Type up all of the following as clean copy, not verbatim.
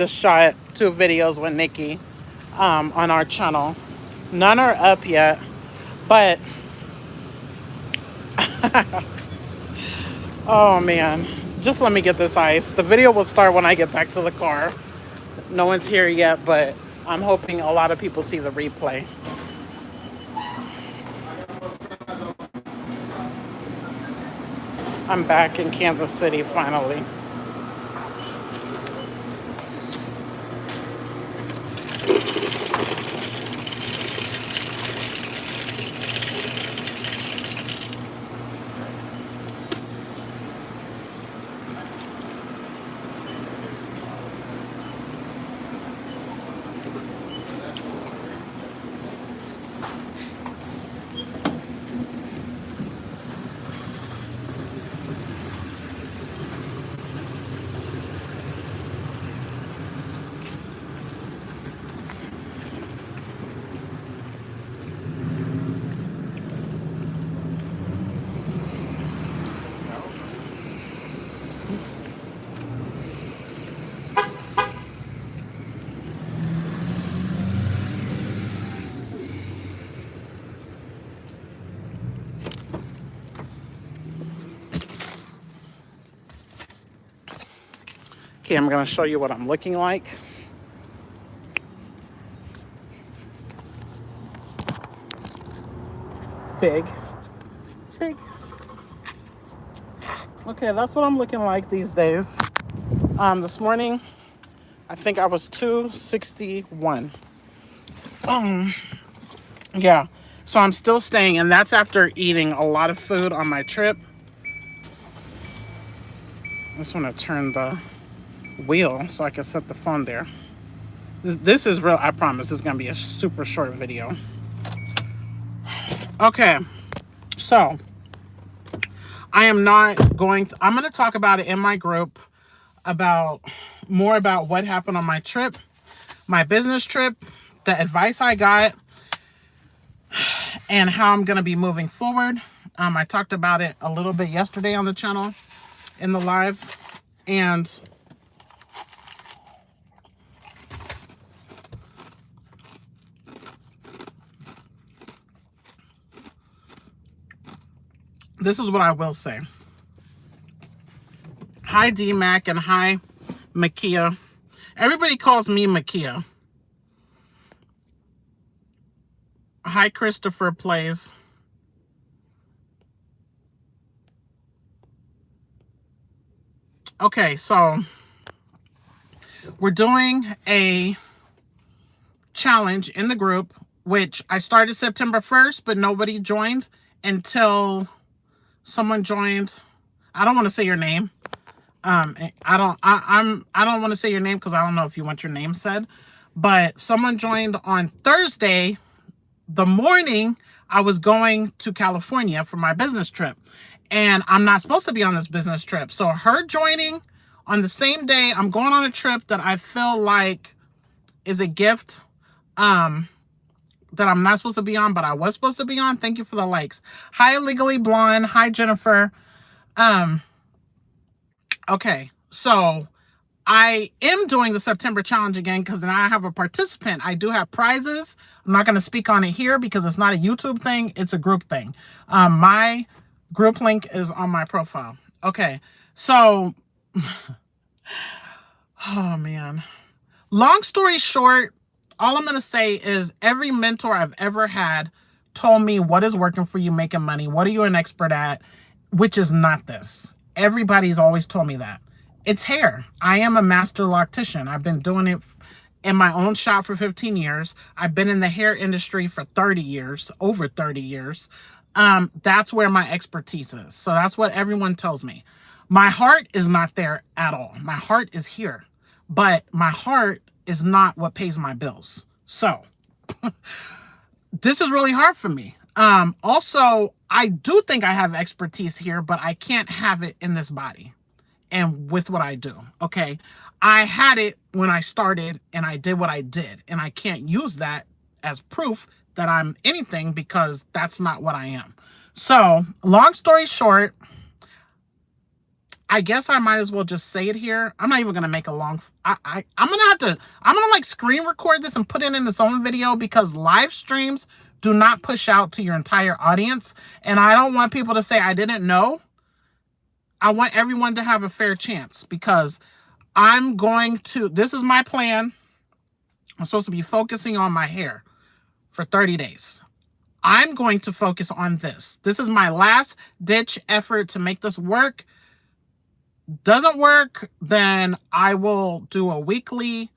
Just shot 2 videos with Nikki on our channel. None are up yet, but oh man, just let me get this ice. The video will start when I get back to the car. No one's here yet, but I'm hoping a lot of people see the replay. I'm back in Kansas City finally. Okay, I'm going to show you what I'm looking like. Big. Okay, that's what I'm looking like these days. This morning, I think I was 261. Yeah, so I'm still staying, and that's after eating a lot of food on my trip. I just want to turn the wheel so I can set the phone there. This is real. I promise this is going to be a super short video. Okay, so I'm going to talk about it in my group more about what happened on my trip, my business trip, the advice I got, and how I'm going to be moving forward. I talked about it a little bit yesterday on the channel in the live, and this is what I will say. Hi, D-Mac, and hi, Mieka. Everybody calls me Mieka. Hi, Christopher Plays. Okay, so we're doing a challenge in the group, which I started September 1st, but nobody joined until someone joined. I don't want to say your name. I don't want to say your name because I don't know if you want your name said, but someone joined on Thursday. The morning I was going to California for my business trip, and I'm not supposed to be on this business trip. So her joining on the same day I'm going on a trip that I feel like is a gift, that I'm not supposed to be on, but I was supposed to be on. Thank you for the likes. Hi, Legally Blonde. Hi, Jennifer. Okay, so I am doing the September challenge again because then I have a participant. I do have prizes. I'm not going to speak on it here because it's not a YouTube thing. It's a group thing. My group link is on my profile. Okay, so, oh man. Long story short, all I'm going to say is every mentor I've ever had told me what is working for you making money. What are you an expert at? Which is not this. Everybody's always told me that. It's hair. I am a master loctician. I've been doing it in my own shop for 15 years. I've been in the hair industry for 30 years, over 30 years. That's where my expertise is. So that's what everyone tells me. My heart is not there at all. My heart is here, but my heart is not what pays my bills. So this is really hard for me. Also, I do think I have expertise here, but I can't have it in this body and with what I do. Okay. I had it when I started and I did what I did, and I can't use that as proof that I'm anything because that's not what I am. So long story short, I guess I might as well just say it here. I'm not even going to make a long I'm gonna like screen record this and put it in its own video, because live streams do not push out to your entire audience. And I don't want people to say I didn't know. I want everyone to have a fair chance, because this is my plan. I'm supposed to be focusing on my hair for 30 days. I'm going to focus on this. This is my last ditch effort to make this work. Doesn't work, then I will do a weekly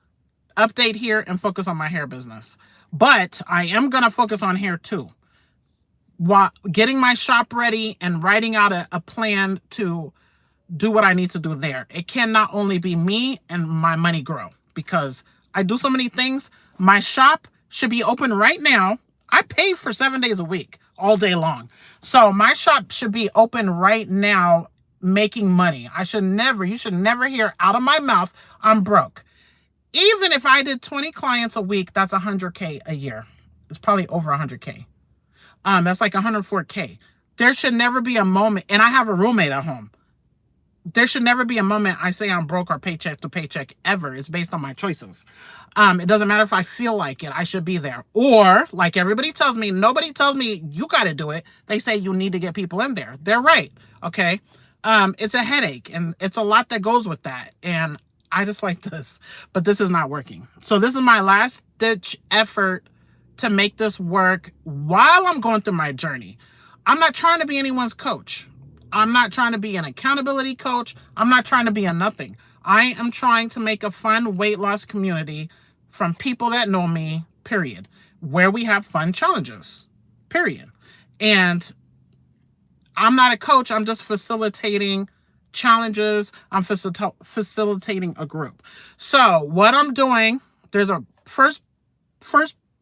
update here and focus on my hair business. But I am going to focus on hair too, while getting my shop ready and writing out a plan to do what I need to do there. It can not only be me and my money grow, because I do so many things. My shop should be open right now. I pay for 7 days a week, all day long. So my shop should be open right now, making money. You should never hear out of my mouth, I'm broke. Even if I did 20 clients a week, that's 100K a year. It's probably over 100K. That's like 104K. There should never be a moment, and I have a roommate at home. There should never be a moment I say I'm broke or paycheck to paycheck ever. It's based on my choices. It doesn't matter if I feel like it. I should be there. Or, like everybody tells me, nobody tells me you got to do it. They say you need to get people in there. They're right. Okay. It's a headache, and it's a lot that goes with that. And I just like this, but this is not working. So this is my last ditch effort to make this work while I'm going through my journey. I'm not trying to be anyone's coach. I'm not trying to be an accountability coach. I'm not trying to be a nothing. I am trying to make a fun weight loss community from people that know me, period, where we have fun challenges, period. And I'm not a coach. I'm just facilitating challenges. I'm facilitating a group. So what I'm doing, there's a first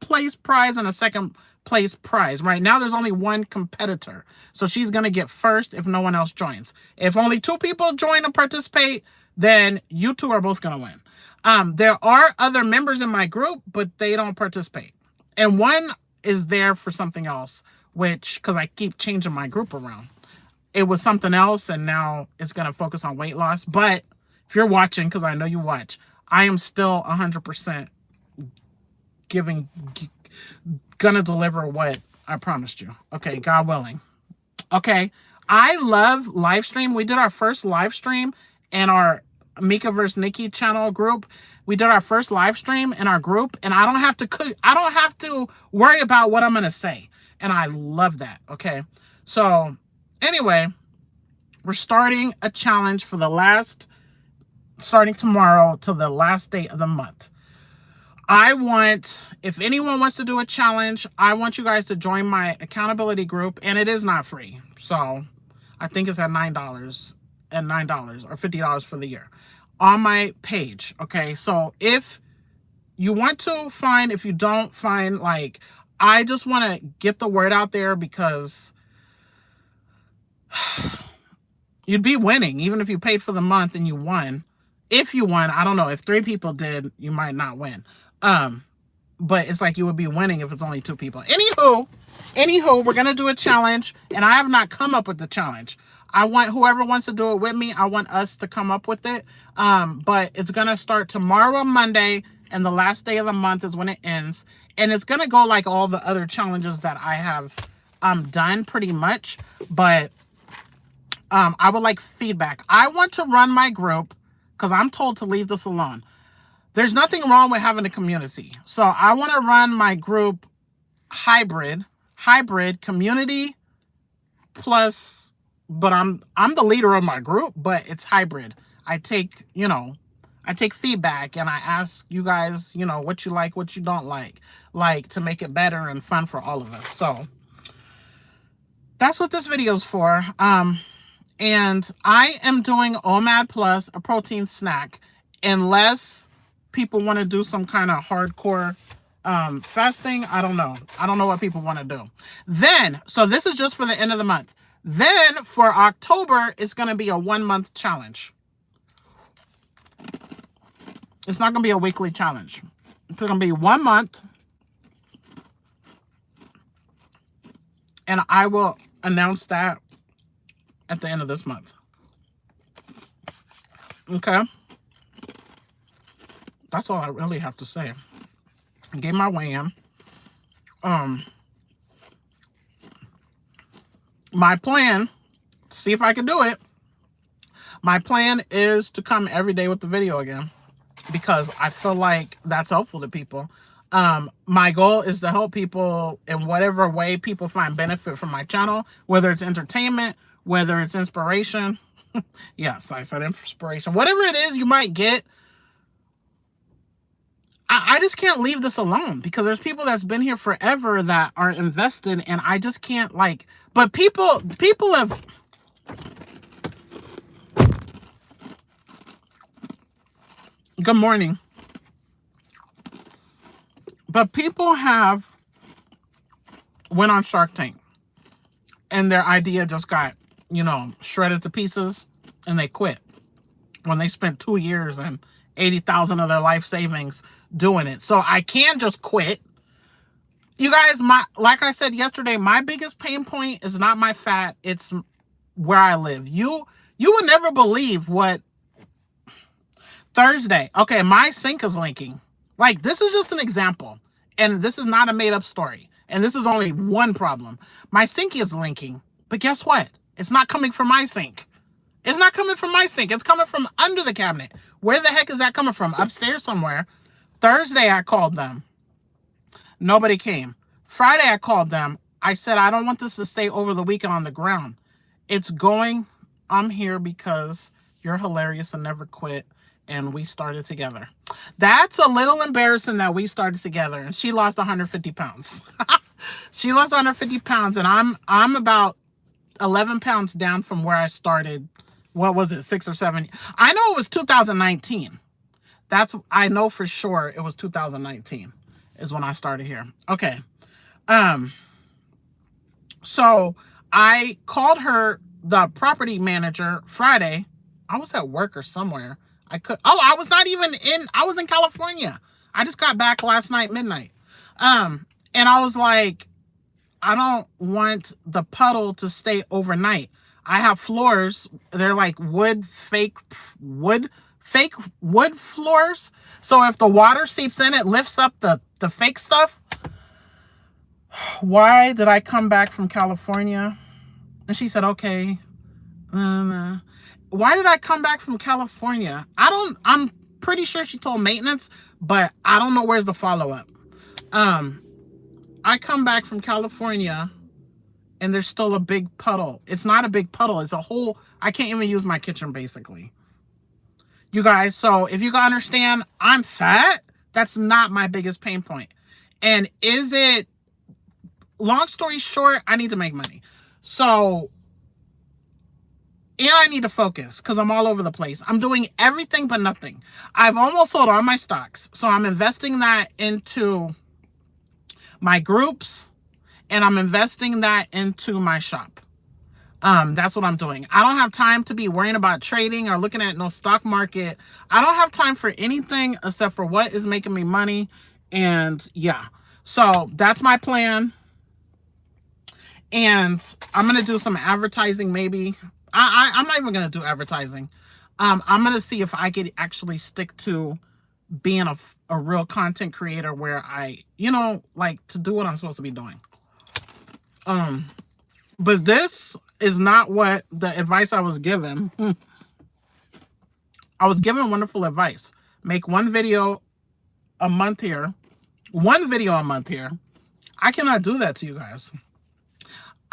place prize and a second place prize. Right now, there's only one competitor. So she's going to get first if no one else joins. If only 2 people join and participate, then you 2 are both going to win. There are other members in my group, but they don't participate. And one is there for something else, because I keep changing my group around. It was something else, and now it's going to focus on weight loss. But if you're watching, because I know you watch, I am still 100% gonna deliver what I promised you. Okay, God willing. Okay, I love live stream. We did our first live stream in our Mieka vs. Nikki channel group. We did our first live stream in our group, and I don't have to worry about what I'm gonna say. And I love that. Okay, so anyway, we're starting a challenge for starting tomorrow till the last day of the month. If anyone wants to do a challenge, I want you guys to join my accountability group, and it is not free. So I think it's at $9 or $50 for the year on my page. Okay. So if you want to if you don't find, I just want to get the word out there, because you'd be winning even if you paid for the month and you won. If you won, I don't know. If 3 people did, you might not win. But it's like you would be winning if it's only 2 people. Anywho, we're going to do a challenge, and I have not come up with the challenge. I want whoever wants to do it with me, I want us to come up with it. But it's going to start tomorrow, Monday, and the last day of the month is when it ends. And it's going to go like all the other challenges that I have done pretty much. But I would like feedback. I want to run my group, because I'm told to leave this alone. There's nothing wrong with having a community. So I want to run my group hybrid community plus, but I'm the leader of my group, but it's hybrid. I take feedback, and I ask you guys, what you like, what you don't like to make it better and fun for all of us. So that's what this video is for. And I am doing OMAD Plus, a protein snack, unless people want to do some kind of hardcore fasting. I don't know. I don't know what people want to do. So this is just for the end of the month. Then for October, it's going to be a 1-month challenge. It's not going to be a weekly challenge. It's going to be 1 month. And I will announce that at the end of this month. Okay? That's all I really have to say. I gave my weigh-in. My plan, see if I can do it. My plan is to come every day with the video again, because I feel like that's helpful to people. My goal is to help people in whatever way people find benefit from my channel, whether it's entertainment, whether it's inspiration. Yes, I said inspiration. Whatever it is you might get, I just can't leave this alone, because there's people that's been here forever that are invested, and I just can't, like, but people have, good morning. But people have went on Shark Tank and their idea just got, you know, shredded to pieces, and they quit when they spent 2 years and 80,000 of their life savings doing it. So I can't just quit. You guys, like I said yesterday, my biggest pain point is not my fat, it's where I live. You would never believe what Thursday. Okay, my sink is leaking. Like, this is just an example, and this is not a made up story, and this is only one problem. My sink is leaking, but guess what? It's not coming from my sink. It's not coming from my sink. It's coming from under the cabinet. Where the heck is that coming from? Upstairs somewhere. Thursday, I called them. Nobody came. Friday, I called them. I said, I don't want this to stay over the weekend on the ground. It's going. I'm here because you're hilarious and never quit, and we started together. That's a little embarrassing that we started together, and she lost 150 pounds. She lost 150 pounds, and I'm about 11 pounds down from where I started. What was it, 6 or 7? I know it was 2019. I know for sure it was 2019 is when I started here. Okay. So I called her, the property manager, Friday. I was at work or somewhere. I was not even I was in California. I just got back last night, midnight. And I was like, I don't want the puddle to stay overnight. I have floors. They're like fake wood floors. So if the water seeps in, it lifts up the fake stuff. Why did I come back from California? And she said, okay. Why did I come back from California? I'm pretty sure she told maintenance, but I don't know where's the follow-up. I come back from California and there's still a big puddle. It's not a big puddle. It's a whole, I can't even use my kitchen basically. You guys, so if you can understand, I'm fat. That's not my biggest pain point. And is it, long story short, I need to make money. So, and I need to focus because I'm all over the place. I'm doing everything but nothing. I've almost sold all my stocks. So I'm investing that into my groups, and I'm investing that into my shop. That's what I'm doing. I don't have time to be worrying about trading or looking at no stock market. I don't have time for anything except for what is making me money. And yeah, so that's my plan. And I'm going to do some advertising maybe. I'm not even going to do advertising. I'm going to see if I could actually stick to being a real content creator where I, you know, like to do what I'm supposed to be doing. But this is not what the advice I was given. I was given wonderful advice. Make one video a month here. One video a month here. I cannot do that to you guys.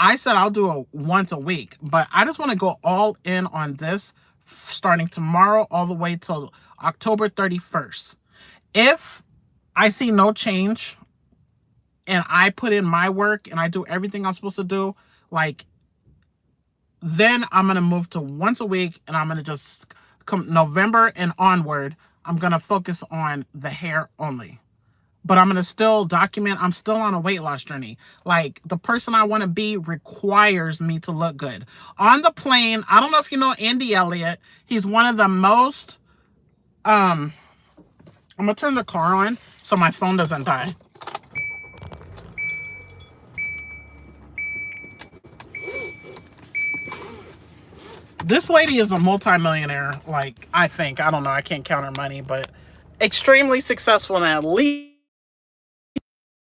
I said I'll do it once a week, but I just want to go all in on this starting tomorrow all the way till October 31st. If I see no change and I put in my work and I do everything I'm supposed to do, like, then I'm going to move to once a week, and I'm going to just come November and onward, I'm going to focus on the hair only. But I'm going to still document. I'm still on a weight loss journey. Like, the person I want to be requires me to look good. On the plane, I don't know if you know Andy Elliott. He's one of the most, I'm going to turn the car on so my phone doesn't die. This lady is a multimillionaire, like, I think. I don't know. I can't count her money, but extremely successful in at least.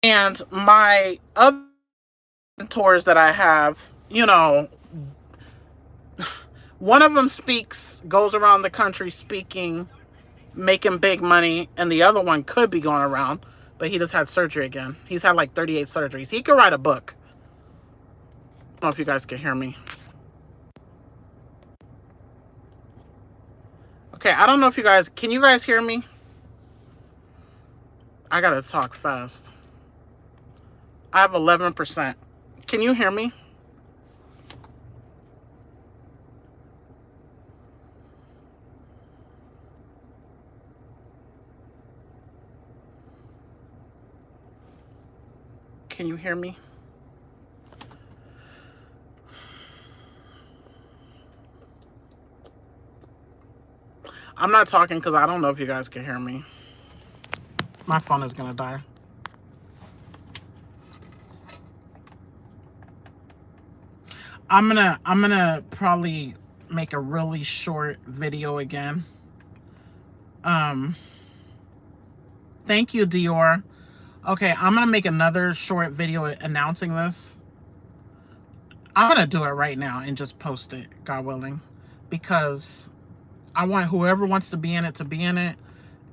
And my other mentors that I have, you know, one of them goes around the country speaking, making big money, and the other one could be going around, but he just had surgery again. He's had like 38 surgeries. He could write a book. I don't know if you guys can hear me. Okay, I don't know if can you guys hear me? I gotta talk fast. I have 11%. Can you hear me? Can you hear me? I'm not talking because I don't know if you guys can hear me. My phone is gonna die. I'm gonna probably make a really short video again. Thank you, Dior. Okay, I'm gonna make another short video announcing this. I'm gonna do it right now and just post it, God willing, because I want whoever wants to be in it to be in it.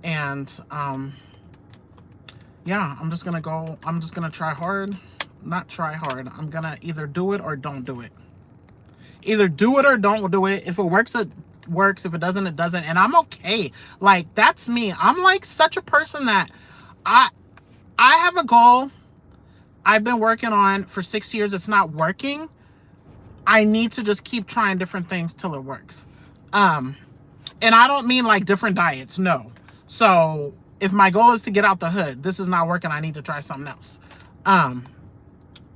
And yeah, I'm just gonna try hard. Not try hard. I'm gonna either do it or don't do it. Either do it or don't do it. If it works, it works. If it doesn't, it doesn't. And I'm okay. Like, that's me. I'm like such a person that I have a goal I've been working on for 6 years. It's not working. I need to just keep trying different things till it works. And I don't mean like different diets. No. So if my goal is to get out the hood, this is not working. I need to try something else.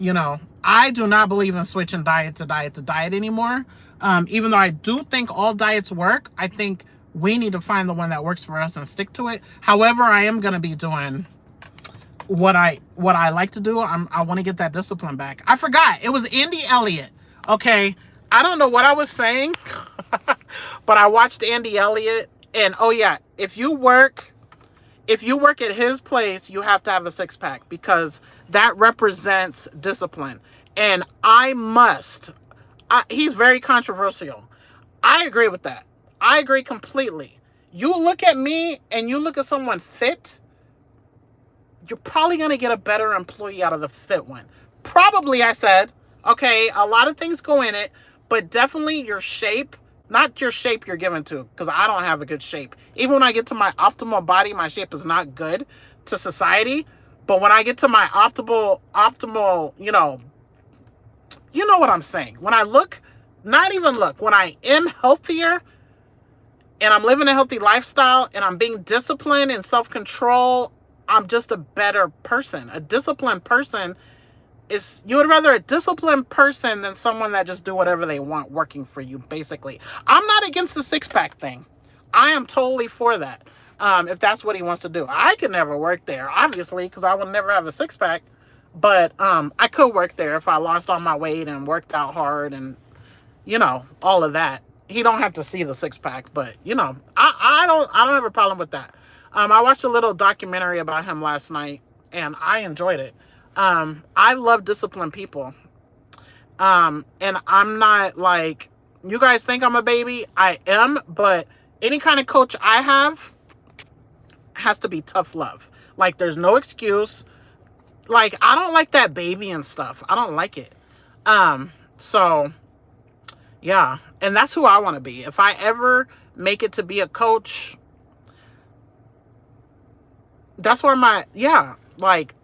You know, I do not believe in switching diet to diet anymore. Even though I do think all diets work, I think we need to find the one that works for us and stick to it. However, I am going to be doing what I like to do. I want to get that discipline back. I forgot. It was Andy Elliott. Okay. I don't know what I was saying, but I watched Andy Elliott, and oh yeah, if you work at his place, you have to have a six-pack because that represents discipline. And he's very controversial. I agree with that. I agree completely. You look at me and you look at someone fit, you're probably going to get a better employee out of the fit one. Probably, I said. Okay, a lot of things go in it, but definitely your shape, not your shape you're given to, because I don't have a good shape. Even when I get to my optimal body, my shape is not good to society. But when I get to my optimal, you know what I'm saying. When I when I am healthier and I'm living a healthy lifestyle and I'm being disciplined and self-control, I'm just a better person. A disciplined person you would rather a disciplined person than someone that just do whatever they want working for you, basically. I'm not against the six-pack thing. I am totally for that. If that's what he wants to do. I could never work there, obviously, because I would never have a six-pack. But I could work there if I lost all my weight and worked out hard and, you know, all of that. He don't have to see the six-pack, but, you know, I don't have a problem with that. I watched a little documentary about him last night, and I enjoyed it. I love disciplined people. And I'm not like, you guys think I'm a baby? I am, but any kind of coach I have has to be tough love. Like, there's no excuse. Like, I don't like that baby and stuff. I don't like it. So yeah, and that's who I want to be. If I ever make it to be a coach, that's where like,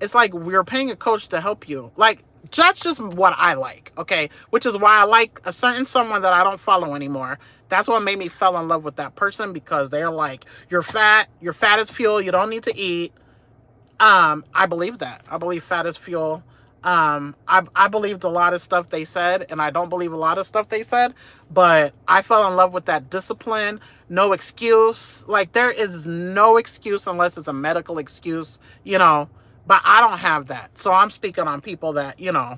it's like we're paying a coach to help you. Like, that's just what I like, okay? Which is why I like a certain someone that I don't follow anymore. That's what made me fall in love with that person, because they're like, you're fat as fuel, you don't need to eat. I believe that. I believe fat is fuel. I believed a lot of stuff they said, and I don't believe a lot of stuff they said, but I fell in love with that discipline. No excuse. Like, there is no excuse unless it's a medical excuse, you know, but I don't have that. So I'm speaking on people that, you know,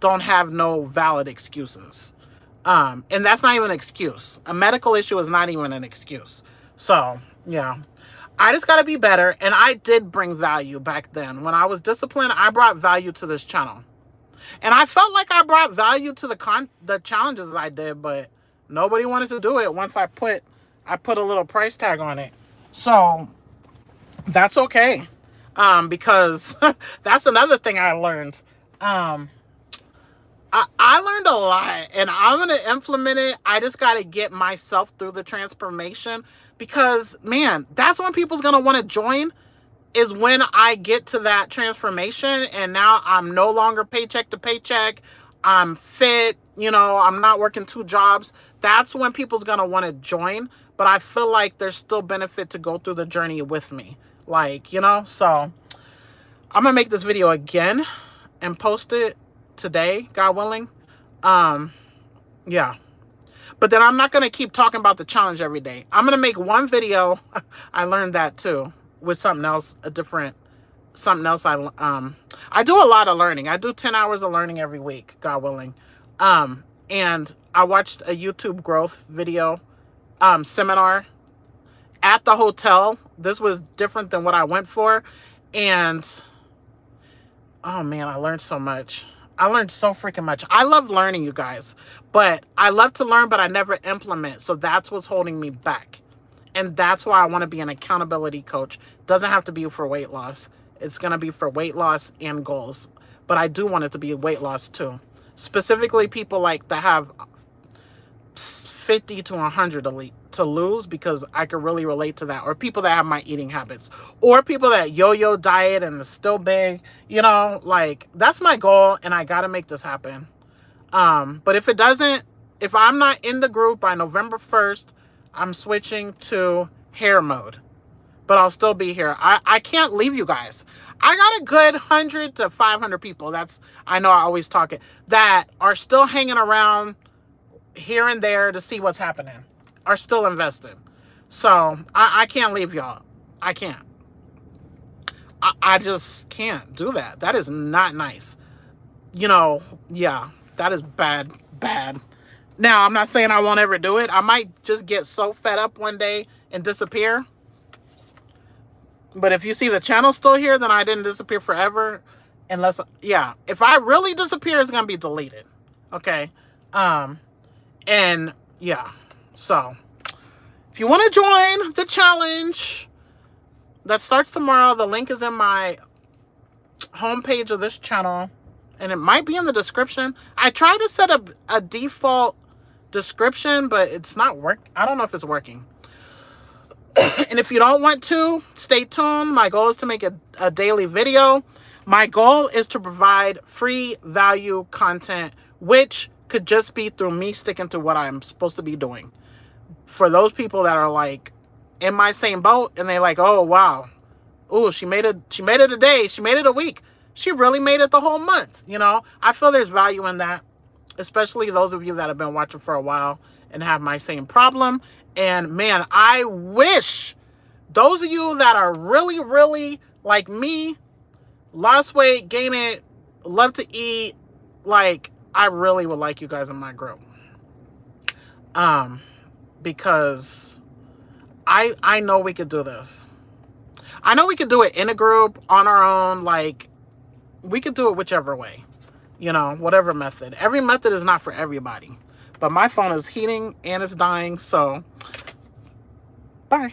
don't have no valid excuses. And that's not even an excuse. A medical issue is not even an excuse. So, yeah. I just got to be better. And I did bring value back then. When I was disciplined, I brought value to this channel. And I felt like I brought value to the challenges I did, but nobody wanted to do it once I put a little price tag on it. So that's okay. Because that's another thing I learned. I learned a lot, and I'm going to implement it. I just got to get myself through the transformation, because, man, that's when people's going to want to join, is when I get to that transformation. And now I'm no longer paycheck to paycheck. I'm fit, you know, I'm not working 2 jobs. That's when people's going to want to join. But I feel like there's still benefit to go through the journey with me. Like, you know, so I'm going to make this video again and post it today, God willing. Yeah. But then I'm not going to keep talking about the challenge every day. I'm going to make one video. I learned that too, with something else, something else. I do a lot of learning. I do 10 hours of learning every week, God willing. And I watched a YouTube growth video, seminar at the hotel. This was different than what I went for. And oh man, I learned so much. I learned so freaking much. I love learning, you guys, but I love to learn, but I never implement. So that's what's holding me back. And that's why I want to be an accountability coach. Doesn't have to be for weight loss. It's going to be for weight loss and goals. But I do want it to be weight loss too. Specifically people like that have 50 to 100 to lose, because I could really relate to that. Or people that have my eating habits, or people that yo-yo diet and is still big, you know, like that's my goal, and I got to make this happen. But if it doesn't, if I'm not in the group by November 1st, I'm switching to hair mode, but I'll still be here. I can't leave you guys. I got a good 100 to 500 people. I know I always talk it, that are still hanging around here and there to see what's happening, are still invested. So I can't leave y'all. I can't. I just can't do that. That is not nice. You know, yeah, that is bad. Now, I'm not saying I won't ever do it. I might just get so fed up one day and disappear. But if you see the channel still here, then I didn't disappear forever. Unless, yeah, if I really disappear, it's going to be deleted. Okay. And yeah, so if you want to join the challenge that starts tomorrow, the link is in my homepage of this channel, and it might be in the description. I tried to set up a default description, but it's not I don't know if it's working. And if you don't want to, stay tuned. My goal is to make a daily video. My goal is to provide free value content, which could just be through me sticking to what I'm supposed to be doing. For those people that are like in my same boat, and they like, oh wow, oh, she made it a day, she made it a week, she really made it the whole month. You know, I feel there's value in that, especially those of you that have been watching for a while and have my same problem. And man, I wish those of you that are really, really like me, lost weight, gain it, love to eat, like, I really would like you guys in my group. Because I know we could do this. I know we could do it in a group, on our own, like, we could do it whichever way, you know, whatever method. Every method is not for everybody. But my phone is heating and it's dying, so bye.